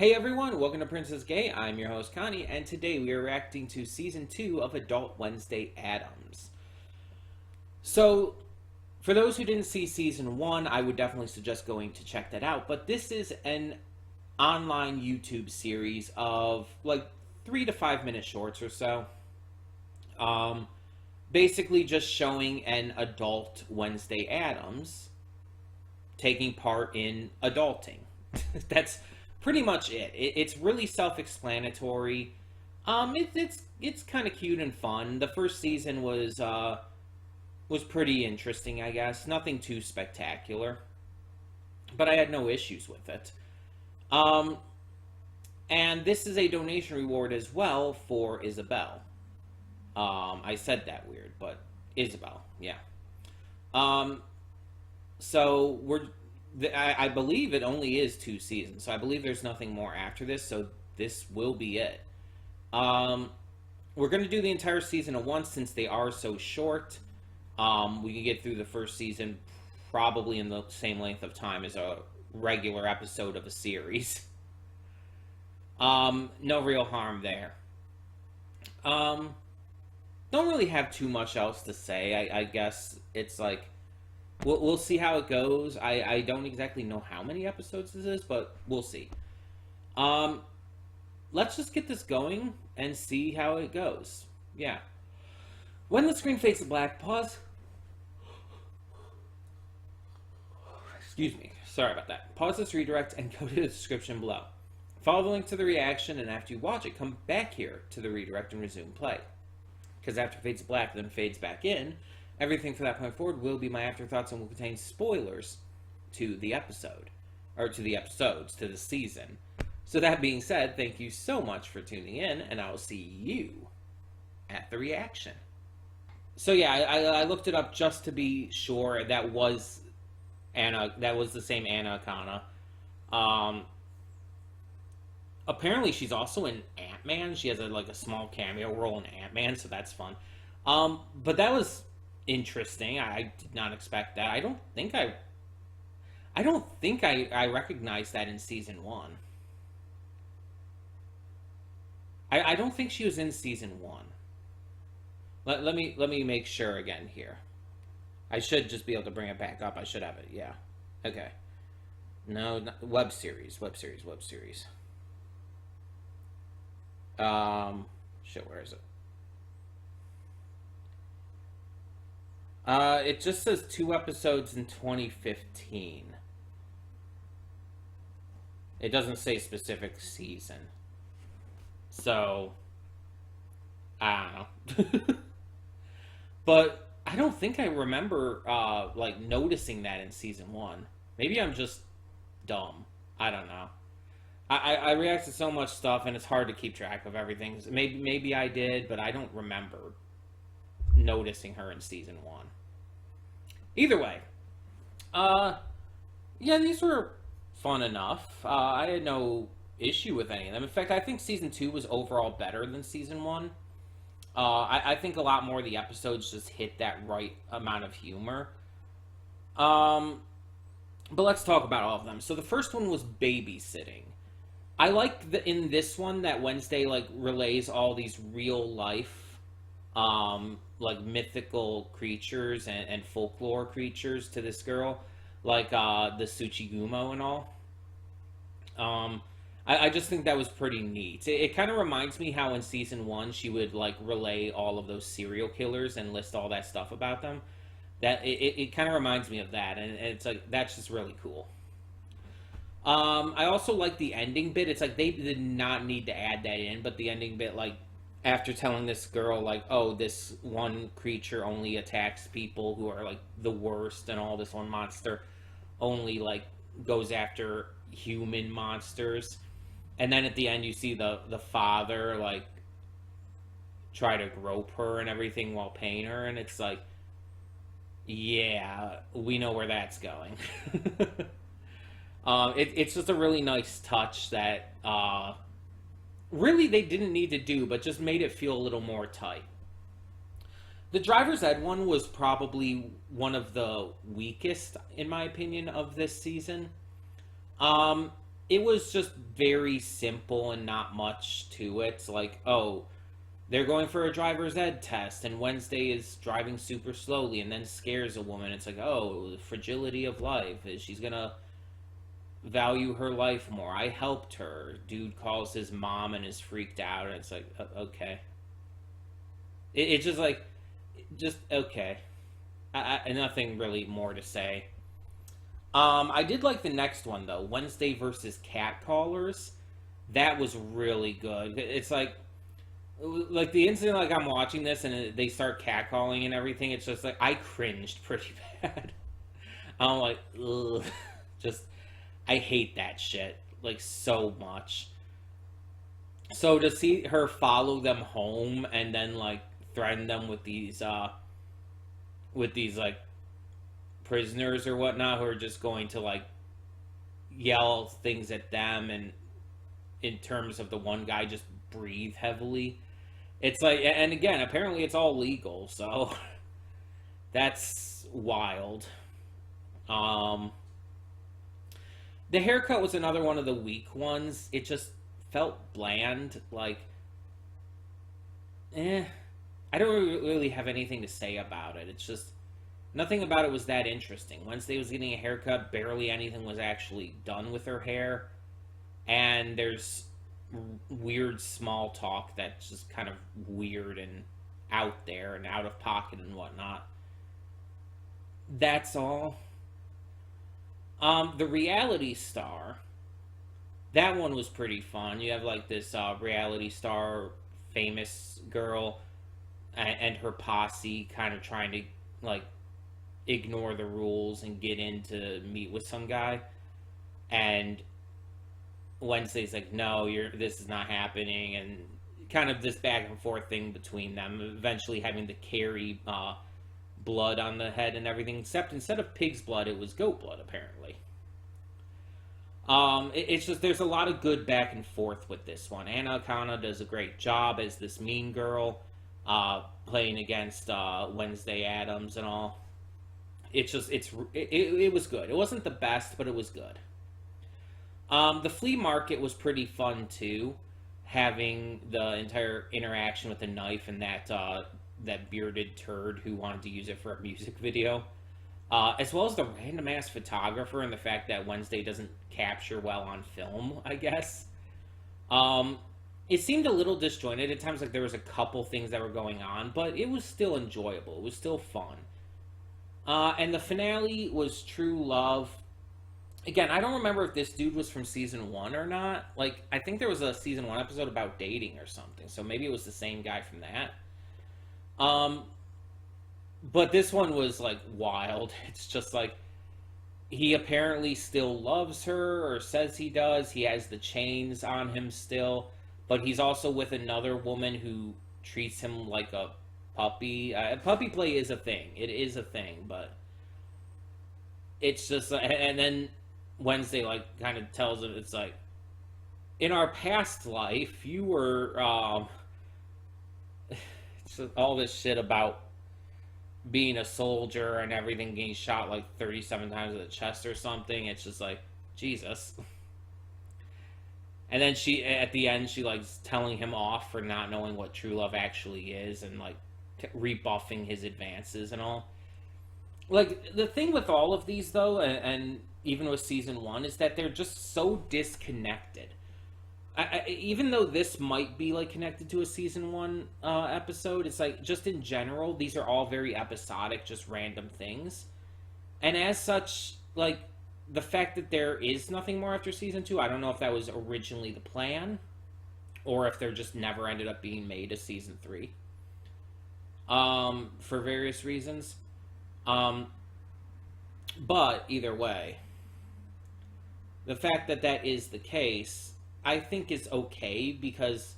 Hey everyone, welcome to Princess Gay. I'm your host Connie, and today we are reacting to Season 2 of Adult Wednesday Addams. So, for those who didn't see Season 1, I would definitely suggest going to check that out, but this is an online YouTube series of like 3 to 5 minute shorts or so. Basically just showing an adult Wednesday Addams taking part in adulting. That's pretty much it. It's really self-explanatory. It's kind of cute and fun. The first season was pretty interesting, I guess. Nothing too spectacular, but I had no issues with it. Um, and this is a donation reward as well for Isabel. I said that weird, but Isabel, yeah. Um, so I believe it only is 2 seasons, so I believe there's nothing more after this, so this will be it. Um, we're going to do the entire season at once since they are so short. We can get through the first season probably in the same length of time as a regular episode of a series. No real harm there. Um, don't really have too much else to say. I guess it's like we'll see how it goes. I don't exactly know how many episodes this is, but we'll see. Um, let's just get this going and see how it goes. Yeah. When the screen fades to black, pause. Excuse me. Sorry about that. Pause this redirect and go to the description below. Follow the link to the reaction, and after you watch it, come back here to the redirect and resume play. Because after it fades to black, then fades back in, everything from that point forward will be my afterthoughts and will contain spoilers to the episode. Or to the episodes, to the season. So that being said, thank you so much for tuning in, and I will see you at the reaction. So yeah, I looked it up just to be sure that was Anna. That was the same Anna Akana. Um, Apparently she's also in Ant-Man. She has a small cameo role in Ant-Man, so that's fun. But that was interesting. I did not expect that. I don't think I recognized that in season one. I don't think she was in season one. Let me make sure again here. I should just be able to bring it back up. I should have it. Yeah. Okay. No, web series. Shit, where is it? It just says 2 episodes in 2015. It doesn't say specific season. So, I don't know. But I don't think I remember, noticing that in season one. Maybe I'm just dumb. I don't know. I react to so much stuff, and it's hard to keep track of everything. Maybe I did, but I don't remember noticing her in season one. Either way, yeah, these were fun enough. I had no issue with any of them. In fact, I think season two was overall better than season one. I think a lot more of the episodes just hit that right amount of humor. But let's talk about all of them. So the first one was babysitting. I like in this one that Wednesday relays all these real life mythical creatures and folklore creatures to this girl, the Tsuchigumo and all. I just think that was pretty neat. It kind of reminds me how in season one she would relay all of those serial killers and list all that stuff about them. That it kind of reminds me of that, and it's that's just really cool. I also like the ending bit. It's they did not need to add that in, but the ending bit, after telling this girl, oh, this one creature only attacks people who are, the worst, and all this one monster only, goes after human monsters. And then at the end, you see the father, try to grope her and everything while paying her, and it's yeah, we know where that's going. It's just a really nice touch that really they didn't need to do, but just made it feel a little more tight. The driver's ed one was probably one of the weakest, in my opinion, of this season. it was just very simple and not much to it. Like, oh, they're going for a driver's ed test, and Wednesday is driving super slowly and then scares a woman. It's like, oh, the fragility of life. Is she's gonna value her life more? I helped her. Dude calls his mom and is freaked out, and it's like, okay. It's just like, just okay. Nothing really more to say. I did like the next one though, Wednesday versus Catcallers. That was really good. It's like the incident, like I'm watching this and they start catcalling and everything. It's just like I cringed pretty bad. I'm like, ugh. Just I hate that shit like so much. So to see her follow them home and then like threaten them with these like prisoners or whatnot who are just going to like yell things at them, and in terms of the one guy just breathe heavily. It's like, and again, apparently it's all legal, so that's wild. Um, the haircut was another one of the weak ones. It just felt bland. Like, eh, I don't really have anything to say about it. It's just nothing about it was that interesting. Wednesday was getting a haircut. Barely anything was actually done with her hair, and there's weird small talk that's just kind of weird and out there and out of pocket and whatnot. That's all. The reality star, that one was pretty fun. You have like this reality star famous girl and her posse kind of trying to like ignore the rules and get in to meet with some guy, and Wednesday's like, no, this is not happening, and kind of this back and forth thing between them, eventually having to carry blood on the head and everything, except instead of pig's blood, it was goat blood, apparently. It's just, there's a lot of good back and forth with this one. Akana does a great job as this mean girl, playing against Wednesday Addams and all. It's just, it was good. It wasn't the best, but it was good. The flea market was pretty fun too, having the entire interaction with the knife and that bearded turd who wanted to use it for a music video, as well as the random ass photographer and the fact that Wednesday doesn't capture well on film, I guess. It seemed a little disjointed at times, like there was a couple things that were going on, but it was still enjoyable. It was still fun. And the finale was True Love. Again, I don't remember if this dude was from season one or not. Like, I think there was a season one episode about dating or something, so maybe it was the same guy from that. But this one was like wild. It's just like he apparently still loves her, or says he does. He has the chains on him still, but he's also with another woman who treats him like a puppy. Puppy play is a thing. It is a thing, but it's just, and then Wednesday like kind of tells him, it's like, in our past life you were it's all this shit about being a soldier and everything, getting shot like 37 times in the chest or something. It's just like, Jesus. And then she, at the end, she like telling him off for not knowing what true love actually is, and like rebuffing his advances and all. Like, the thing with all of these though, and even with season one, is that they're just so disconnected. Even though this might be like connected to a season one episode, it's like, just in general, these are all very episodic, just random things. And as such, like, the fact that there is nothing more after season two, I don't know if that was originally the plan, or if there just never ended up being made a season three, for various reasons. But either way, the fact that that is the case, I think is okay, because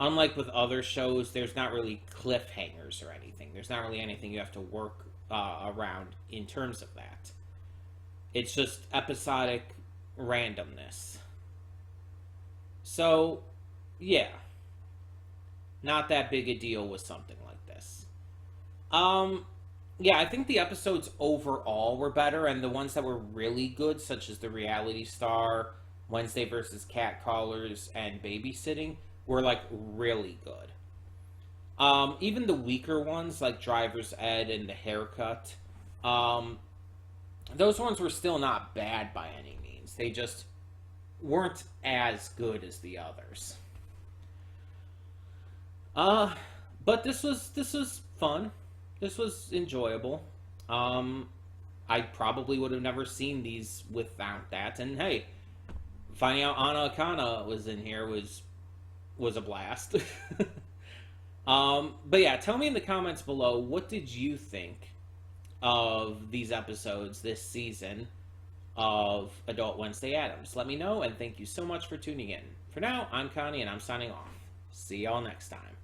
unlike with other shows, there's not really cliffhangers or anything. There's not really anything you have to work around in terms of that. It's just episodic randomness. So, yeah. Not that big a deal with something like this. Yeah, I think the episodes overall were better, and the ones that were really good, such as the reality star, Wednesday versus Catcallers and Babysitting were like really good. Even the weaker ones like Driver's Ed and The Haircut, um, those ones were still not bad by any means. They just weren't as good as the others. Uh, but this was fun. This was enjoyable. Um, I probably would have never seen these without that. And hey, finding out Anna Akana was in here was a blast. But yeah, tell me in the comments below, what did you think of these episodes this season of Adult Wednesday Addams? Let me know, and thank you so much for tuning in. For now, I'm Connie, and I'm signing off. See y'all next time.